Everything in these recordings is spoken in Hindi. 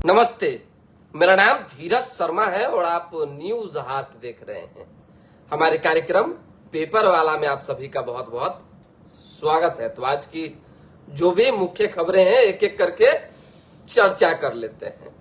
नमस्ते, मेरा नाम धीरज शर्मा है और आप न्यूज हाट देख रहे हैं। हमारे कार्यक्रम पेपर वाला में आप सभी का बहुत बहुत स्वागत है। तो आज की जो भी मुख्य खबरें हैं एक एक करके चर्चा कर लेते हैं।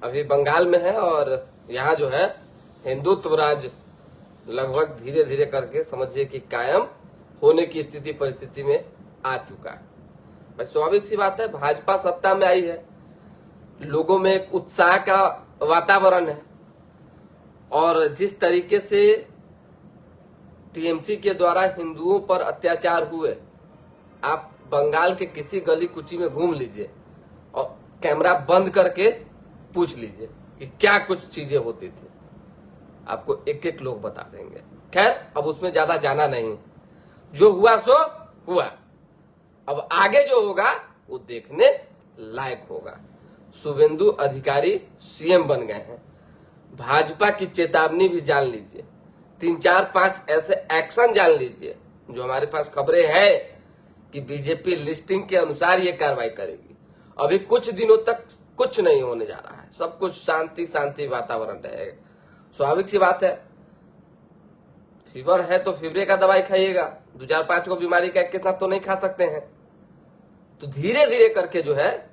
अभी बंगाल में है और यहाँ जो है हिंदुत्व राज लगभग धीरे धीरे करके समझिए कि कायम होने की स्थिति परिस्थिति में आ चुका है। भाई स्वाभाविक सी बात है, भाजपा सत्ता में आई है, लोगों में एक उत्साह का वातावरण है और जिस तरीके से टीएमसी के द्वारा हिंदुओं पर अत्याचार हुए, आप बंगाल के किसी गली कुची में घूम लीजिए और कैमरा बंद करके पूछ लीजिए कि क्या कुछ चीजें होती थी, आपको एक एक लोग बता देंगे। खैर, अब उसमें ज्यादा जाना नहीं, जो हुआ सो हुआ। अब आगे जो होगा वो देखने लायक होगा। शुभेंदु अधिकारी सीएम बन गए हैं। भाजपा की चेतावनी भी जान लीजिए, 3-4-5 ऐसे एक्शन जान लीजिए जो हमारे पास खबरें हैं कि बीजेपी लिस्टिंग के अनुसार ये कार्रवाई करेगी। अभी कुछ दिनों तक कुछ नहीं होने जा रहा है, सब कुछ शांति शांति वातावरण रहेगा। स्वाभाविक सी बात है, फीवर है तो फीवरे का दवाई खाइएगा, 2-4-5 को बीमारी का एक के साथ तो नहीं खा सकते हैं। तो धीरे धीरे करके जो है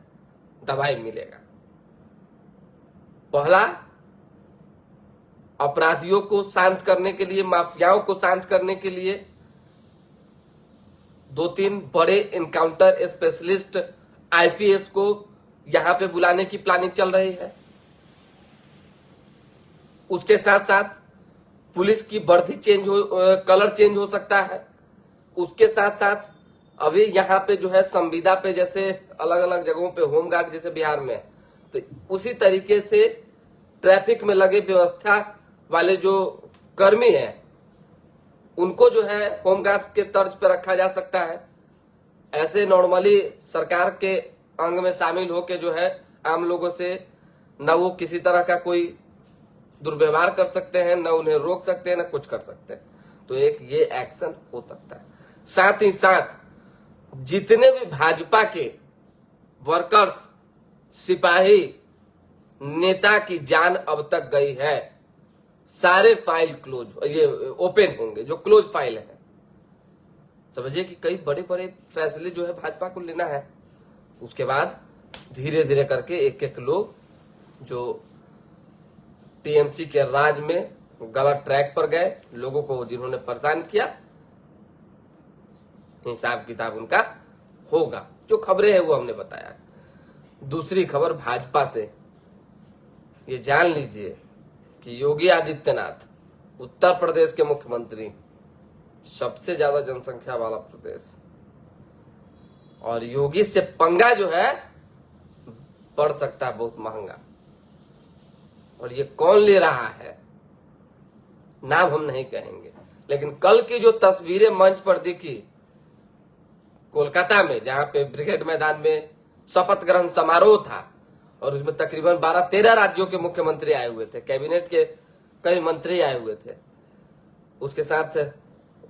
दवाई मिलेगा। पहला, अपराधियों को शांत करने के लिए, माफियाओं को शांत करने के लिए 2-3 बड़े एनकाउंटर स्पेशलिस्ट आईपीएस को यहां पे बुलाने की प्लानिंग चल रही है। उसके साथ साथ पुलिस की वर्दी कलर चेंज हो सकता है। उसके साथ साथ अभी यहाँ पे जो है संविदा पे जैसे अलग अलग जगहों पे होमगार्ड जैसे बिहार में, तो उसी तरीके से ट्रैफिक में लगे व्यवस्था वाले जो कर्मी हैं उनको जो है होमगार्ड के तर्ज पे रखा जा सकता है। ऐसे नॉर्मली सरकार के अंग में शामिल होके जो है आम लोगों से न वो किसी तरह का कोई दुर्व्यवहार कर सकते हैं, न उन्हें रोक सकते हैं, न कुछ कर सकते हैं। तो एक ये एक्शन हो सकता है। साथ ही साथ जितने भी भाजपा के वर्कर्स, सिपाही, नेता की जान अब तक गई है, सारे फाइल क्लोज, ये ओपन होंगे जो क्लोज फाइल है। समझिए कि कई बड़े बड़े फैसले जो है भाजपा को लेना है। उसके बाद धीरे धीरे करके एक एक लोग जो टीएमसी के राज में गलत ट्रैक पर गए, लोगों को जिन्होंने परेशान किया, हिसाब किताब उनका होगा। जो खबरें हैं वो हमने बताया। दूसरी खबर भाजपा से, ये जान लीजिए कि योगी आदित्यनाथ उत्तर प्रदेश के मुख्यमंत्री, सबसे ज्यादा जनसंख्या वाला प्रदेश, और योगी से पंगा जो है पड़ सकता है बहुत महंगा। और ये कौन ले रहा है नाम हम नहीं कहेंगे, लेकिन कल की जो तस्वीरें मंच पर दिखी कोलकाता में, जहां पे ब्रिगेड मैदान में शपथ ग्रहण समारोह था और उसमें तकरीबन 12-13 राज्यों के मुख्यमंत्री आए हुए थे, कैबिनेट के कई मंत्री आए हुए थे, उसके साथ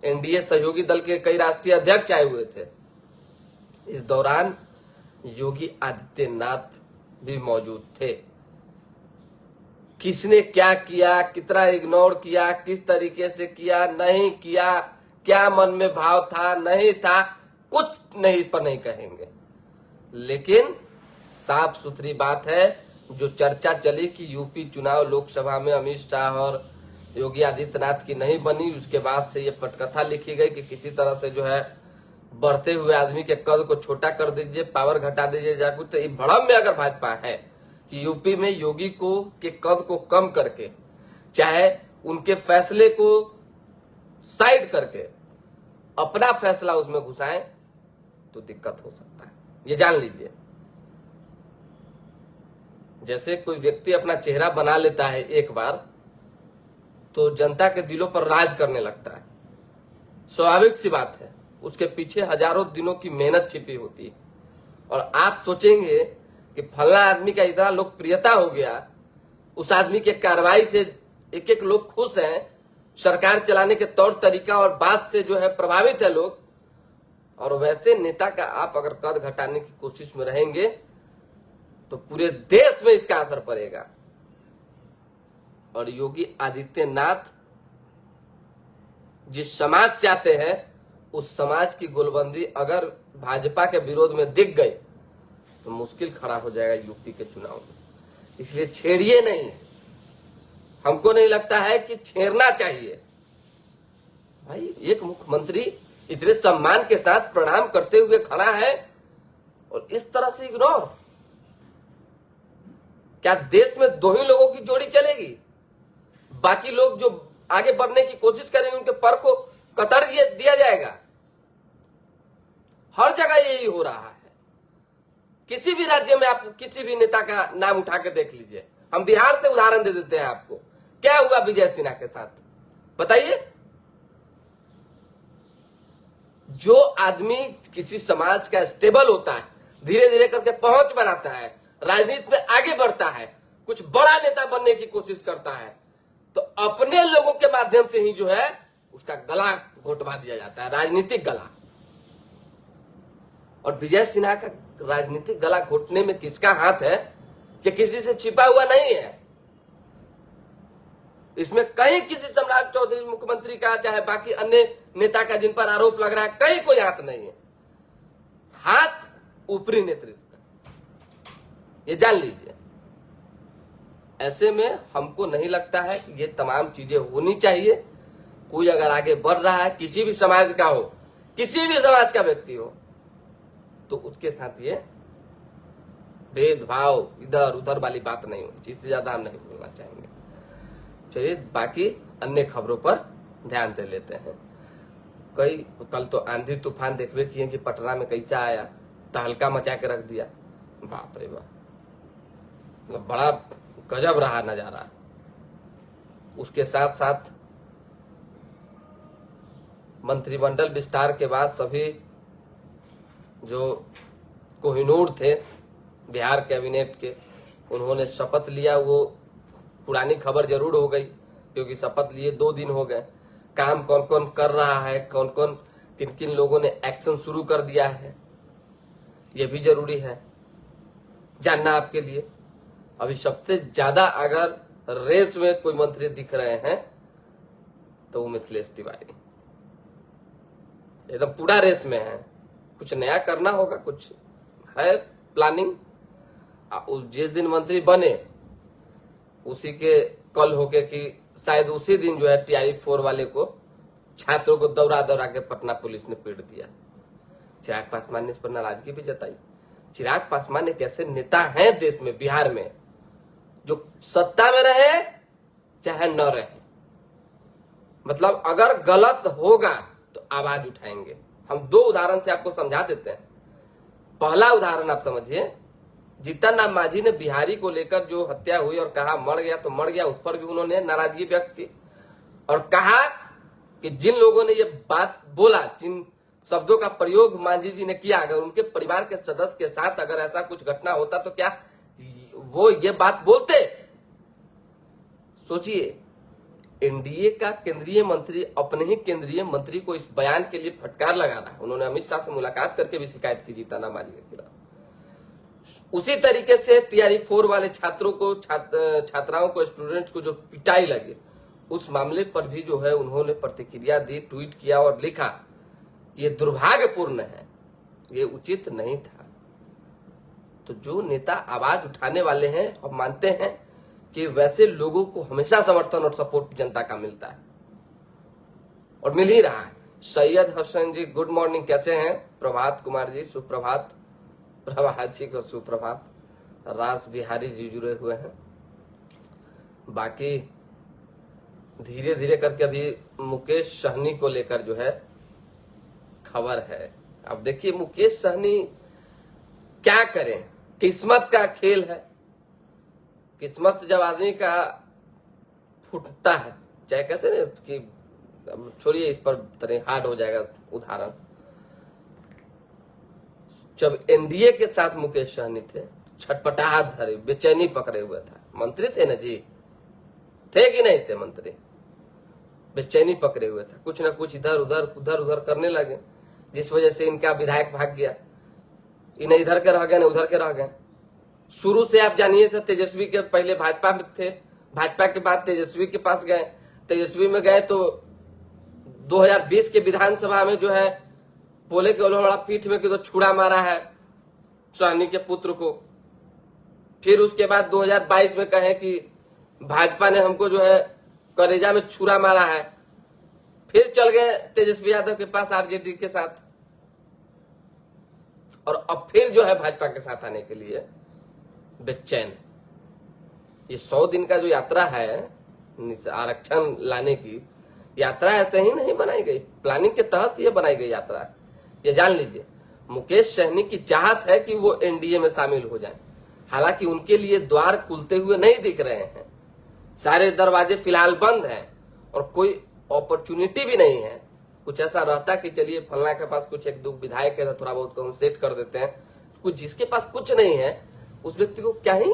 एनडीए सहयोगी दल के कई राष्ट्रीय अध्यक्ष आए हुए थे। इस दौरान योगी आदित्यनाथ भी मौजूद थे। किसने क्या किया, कितना इग्नोर किया, किस तरीके से किया, नहीं किया, क्या मन में भाव था, नहीं था, कुछ नहीं, इस पर नहीं कहेंगे। लेकिन साफ सुथरी बात है, जो चर्चा चली कि यूपी चुनाव लोकसभा में अमित शाह और योगी आदित्यनाथ की नहीं बनी, उसके बाद से ये पटकथा लिखी गई कि किसी तरह से जो है बढ़ते हुए आदमी के कद को छोटा कर दीजिए, पावर घटा दीजिए या कुछ। तो ये भड़म में अगर भाजपा है कि यूपी में योगी को के कद को कम करके, चाहे उनके फैसले को साइड करके अपना फैसला उसमें घुसाएं, तो दिक्कत हो सकता है। ये जान लीजिए, जैसे कोई व्यक्ति अपना चेहरा बना लेता है एक बार, तो जनता के दिलों पर राज करने लगता है। स्वाभाविक सी बात है, उसके पीछे हजारों दिनों की मेहनत छिपी होती है। और आप सोचेंगे कि फला आदमी का इतना लोकप्रियता हो गया, उस आदमी के कार्रवाई से एक एक लोग खुश हैं, सरकार चलाने के तौर तरीका और बात से जो है प्रभावित है लोग, और वैसे नेता का आप अगर कद घटाने की कोशिश में रहेंगे तो पूरे देश में इसका असर पड़ेगा। और योगी आदित्यनाथ जिस समाज से आते हैं उस समाज की गोलबंदी अगर भाजपा के विरोध में दिख गई तो मुश्किल खड़ा हो जाएगा यूपी के चुनाव में। इसलिए छेड़िए नहीं, हमको नहीं लगता है कि छेड़ना चाहिए। भाई एक मुख्यमंत्री इतने सम्मान के साथ प्रणाम करते हुए खड़ा है और इस तरह से इग्नोर। क्या देश में दो ही लोगों की जोड़ी चलेगी? बाकी लोग जो आगे बढ़ने की कोशिश करेंगे उनके पर को कतर दिया जाएगा। हर जगह यही हो रहा है। किसी भी राज्य में आप किसी भी नेता का नाम उठा के देख लीजिए। हम बिहार से उदाहरण दे देते हैं आपको। क्या हुआ विजय सिन्हा के साथ बताइए। जो आदमी किसी समाज का स्टेबल होता है, धीरे धीरे करके पहुंच बनाता है, राजनीति में आगे बढ़ता है, कुछ बड़ा नेता बनने की कोशिश करता है, तो अपने लोगों के माध्यम से ही जो है उसका गला घोटवा दिया जाता है, राजनीतिक गला। और विजय सिन्हा का राजनीतिक गला घोटने में किसका हाथ है कि किसी से छिपा हुआ नहीं है। इसमें कहीं किसी सम्राट चौधरी मुख्यमंत्री का चाहे बाकी अन्य नेता का जिन पर आरोप लग रहा है कहीं कोई हाथ नहीं है। हाथ ऊपरी नेतृत्व का, ये जान लीजिए। ऐसे में हमको नहीं लगता है कि ये तमाम चीजें होनी चाहिए। कोई अगर आगे बढ़ रहा है, किसी भी समाज का हो, किसी भी समाज का व्यक्ति हो, तो उसके साथ ये भेदभाव इधर उधर वाली बात नहीं होगी। इससे ज्यादा हम नहीं बोलना चाहेंगे। चलिए बाकी अन्य खबरों पर ध्यान दे लेते हैं। कल तो आंधी तूफान देखबे किए कि पटना में कैसा आया, तहलका मचा के रख दिया। बाप रे बाप, बड़ा गजब रहा नजारा। उसके साथ साथ मंत्रिमंडल विस्तार के बाद सभी जो कोहिनूर थे बिहार कैबिनेट के, उन्होंने शपथ लिया। वो पुरानी खबर जरूर हो गई क्योंकि शपथ लिए 2 दिन हो गए। काम कौन कौन कर रहा है, कौन कौन किन किन लोगों ने एक्शन शुरू कर दिया है, यह भी जरूरी है जानना आपके लिए। अभी सबसे ज्यादा अगर रेस में कोई मंत्री दिख रहे हैं तो वो मिथिलेश तिवारी एकदम पूरा रेस में है। कुछ नया करना होगा, कुछ है प्लानिंग। जिस दिन मंत्री बने उसी के कल होके कि शायद उसी दिन जो है TI 4 वाले को छात्रों को दौड़ा दौड़ा के पटना पुलिस ने पीट दिया। चिराग पासवान ने इस पर नाराजगी भी जताई। चिराग पासवान एक ऐसे नेता हैं देश में, बिहार में, जो सत्ता में रहे चाहे न रहे, मतलब अगर गलत होगा तो आवाज उठाएंगे। हम 2 उदाहरण से आपको समझा देते हैं। पहला उदाहरण आप समझिए, जीतन राम मांझी ने बिहारी को लेकर जो हत्या हुई और कहा मर गया तो मर गया, उस पर भी उन्होंने नाराजगी व्यक्त की और कहा कि जिन लोगों ने ये बात बोला, जिन शब्दों का प्रयोग मांझी जी ने किया, अगर उनके परिवार के सदस्य के साथ अगर ऐसा कुछ घटना होता तो क्या वो ये बात बोलते? सोचिए, एनडीए का केंद्रीय मंत्री अपने ही केंद्रीय मंत्री को इस बयान के लिए फटकार लगा रहा है। उन्होंने अमित शाह से मुलाकात करके भी शिकायत की जीतन राम मांझी के खिलाफ। उसी तरीके से TI 4 वाले छात्रों को, छात्राओं को, स्टूडेंट्स को जो पिटाई लगी, उस मामले पर भी जो है उन्होंने प्रतिक्रिया दी, ट्वीट किया और लिखा ये दुर्भाग्यपूर्ण है, ये उचित नहीं था। तो जो नेता आवाज उठाने वाले हैं, हम मानते हैं कि वैसे लोगों को हमेशा समर्थन और सपोर्ट जनता का मिलता है और मिल ही रहा है। सैयद हसन जी गुड मॉर्निंग, कैसे हैं? प्रभात कुमार जी सुप्रभात, प्रभात जी को सुप्रभात। रास बिहारी जी जुड़े हुए हैं। बाकी धीरे धीरे करके अभी मुकेश सहनी को लेकर जो है खबर है। अब देखिए मुकेश सहनी क्या करें, किस्मत का खेल है। किस्मत जब आदमी का फूटता है, चाहे कैसे ना कि छोड़िए, इस पर तरह हार्ड हो जाएगा उदाहरण। जब एनडीए के साथ मुकेश सहनी थे, छटपटाहट धरे, बेचैनी पकड़े हुए था। मंत्री थे ना जी, थे कि नहीं थे मंत्री? बेचैनी पकड़े हुए था, कुछ ना कुछ इधर उधर करने लगे, जिस वजह से इनका विधायक भाग गया। इन्हें इधर के रह गए, न उधर के रह गए। शुरू से आप जानिए थे, तेजस्वी के पहले भाजपा में थे, भाजपा के बाद तेजस्वी के पास गए, तेजस्वी में गए तो 2020 के विधानसभा में जो है बोले कि बड़ा पीठ में कि तो छुरा मारा है सहनी के पुत्र को। फिर उसके बाद 2022 में कहे कि भाजपा ने हमको जो है कलेजा में छुरा मारा है। फिर चल गए तेजस्वी यादव के पास आरजेडी के साथ, और अब फिर जो है भाजपा के साथ आने के लिए बेचैन। ये 100 दिन का जो यात्रा है आरक्षण लाने की, यात्रा ऐसे ही नहीं बनाई गई, प्लानिंग के तहत ये बनाई गई यात्रा। ये जान लीजिए, मुकेश सहनी की चाहत है कि वो एनडीए में शामिल हो जाएं। हालांकि उनके लिए द्वार खुलते हुए नहीं दिख रहे हैं, सारे दरवाजे फिलहाल बंद हैं और कोई अपॉर्चुनिटी भी नहीं है। कुछ ऐसा रहता कि चलिए फलना के पास कुछ एक दो विधायक है, थोड़ा बहुत को हम सेट कर देते हैं। कुछ जिसके पास कुछ नहीं है उस व्यक्ति को क्या ही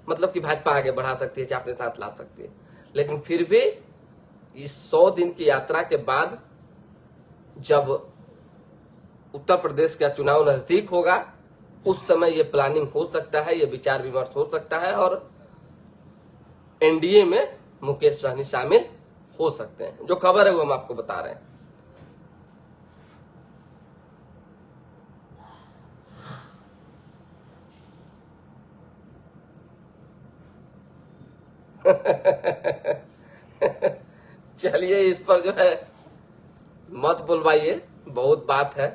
मतलब कि भाजपा आगे बढ़ा सकती है, अपने साथ ला सकती है। लेकिन फिर भी इस 100 दिन की यात्रा के बाद जब उत्तर प्रदेश का चुनाव नजदीक होगा, उस समय ये प्लानिंग हो सकता है, ये विचार विमर्श हो सकता है और एनडीए में मुकेश सहनी शामिल हो सकते हैं। जो खबर है वो हम आपको बता रहे हैं। चलिए इस पर जो है मत बुलवाइए, बहुत बात है।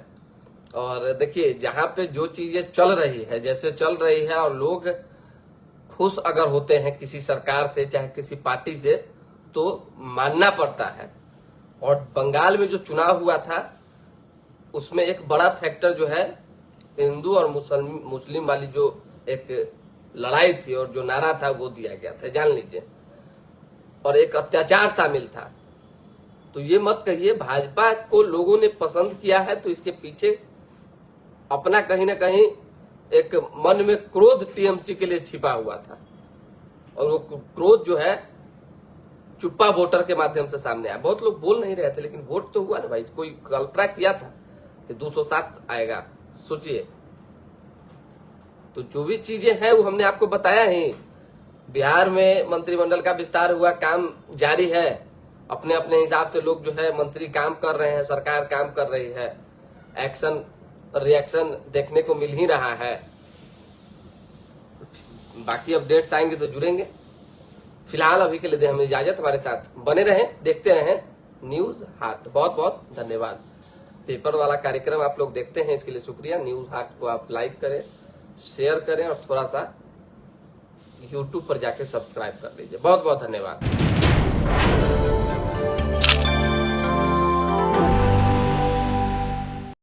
और देखिए जहां पे जो चीजें चल रही है, जैसे चल रही है, और लोग खुश अगर होते हैं किसी सरकार से चाहे किसी पार्टी से, तो मानना पड़ता है। और बंगाल में जो चुनाव हुआ था उसमें एक बड़ा फैक्टर जो है हिंदू और मुस्लिम वाली जो एक लड़ाई थी और जो नारा था वो दिया गया था, जान लीजिए, और एक अत्याचार शामिल था। तो ये मत कहिए भाजपा को लोगों ने पसंद किया है तो इसके पीछे अपना कहीं ना कहीं एक मन में क्रोध टीएमसी के लिए छिपा हुआ था, और वो क्रोध जो है चुप्पा वोटर के माध्यम से सामने आया। बहुत लोग बोल नहीं रहे थे लेकिन वोट तो हुआ ना भाई। कोई कल्पना किया था कि 207 आएगा, सोचिए। तो जो भी चीजें हैं वो हमने आपको बताया ही। बिहार में मंत्रिमंडल का विस्तार हुआ, काम जारी है, अपने अपने हिसाब से लोग जो है मंत्री काम कर रहे हैं, सरकार काम कर रही है, एक्शन रिएक्शन देखने को मिल ही रहा है। बाकी अपडेट्स आएंगे तो जुड़ेंगे। फिलहाल अभी के लिए दे हमें इजाजत, हमारे साथ बने रहें, देखते रहें न्यूज हाट। बहुत बहुत धन्यवाद। पेपर वाला कार्यक्रम आप लोग देखते हैं, इसके लिए शुक्रिया। न्यूज हाट को आप लाइक करें, शेयर करें और थोड़ा सा यूट्यूब पर जाके सब्सक्राइब कर लीजिए। बहुत बहुत धन्यवाद।